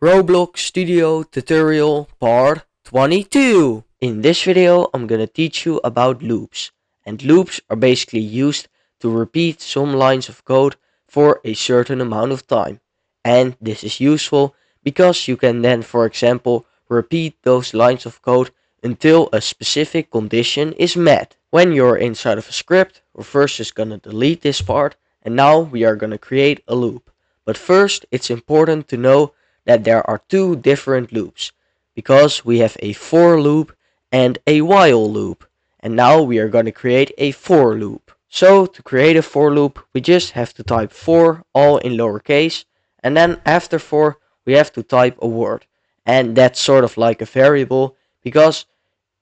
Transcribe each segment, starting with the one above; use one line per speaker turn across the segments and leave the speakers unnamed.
Roblox Studio Tutorial Part 22. In this video I'm gonna teach you about loops. And loops are basically used to repeat some lines of code for a certain amount of time. And this is useful because you can then, for example, repeat those lines of code until a specific condition is met. When you're inside of a script, we're first just gonna delete this part, and now we are gonna create a loop. But first, it's important to know that there are two different loops, because we have a for loop and a while loop. And now we are going to create a for loop. So to create a for loop, we just have to type for all in lowercase, and then after for we have to type a word. And that's sort of like a variable because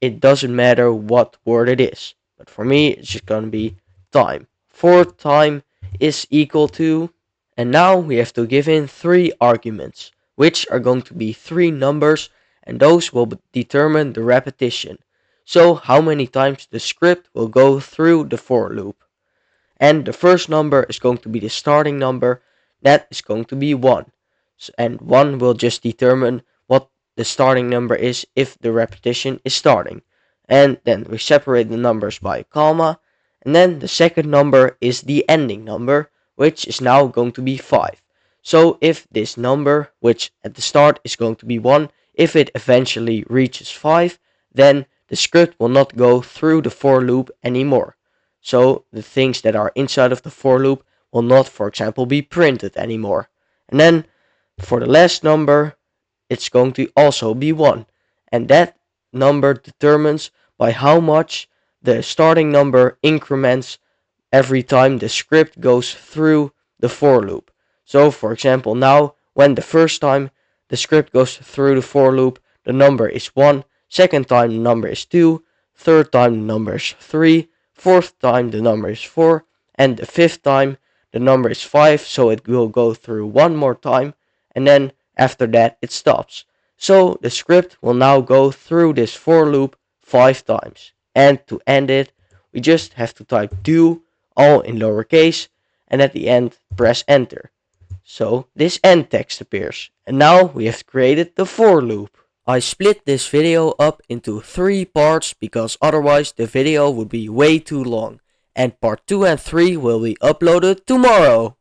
it doesn't matter what word it is. But for me, it's just going to be time. For time is equal to, and now we have to give in three arguments, which are going to be three numbers, and those will determine the repetition. So how many times the script will go through the for loop. And the first number is going to be the starting number, that is going to be 1. And 1 will just determine what the starting number is if the repetition is starting. And then we separate the numbers by a comma, and then the second number is the ending number, which is now going to be 5. So if this number, which at the start is going to be 1, if it eventually reaches 5, then the script will not go through the for loop anymore. So the things that are inside of the for loop will not, for example, be printed anymore. And then for the last number, it's going to also be 1. And that number determines by how much the starting number increments every time the script goes through the for loop. So for example, now when the first time the script goes through the for loop, the number is 1, second time the number is 2, third time the number is 3, fourth time the number is 4, and the fifth time the number is 5, so it will go through one more time, and then after that it stops. So the script will now go through this for loop 5 times. And to end it, we just have to type do all in lowercase, and at the end press enter. So this end text appears, and now we have created the for loop. I split this video up into 3 parts because otherwise the video would be way too long, and part 2 and 3 will be uploaded tomorrow.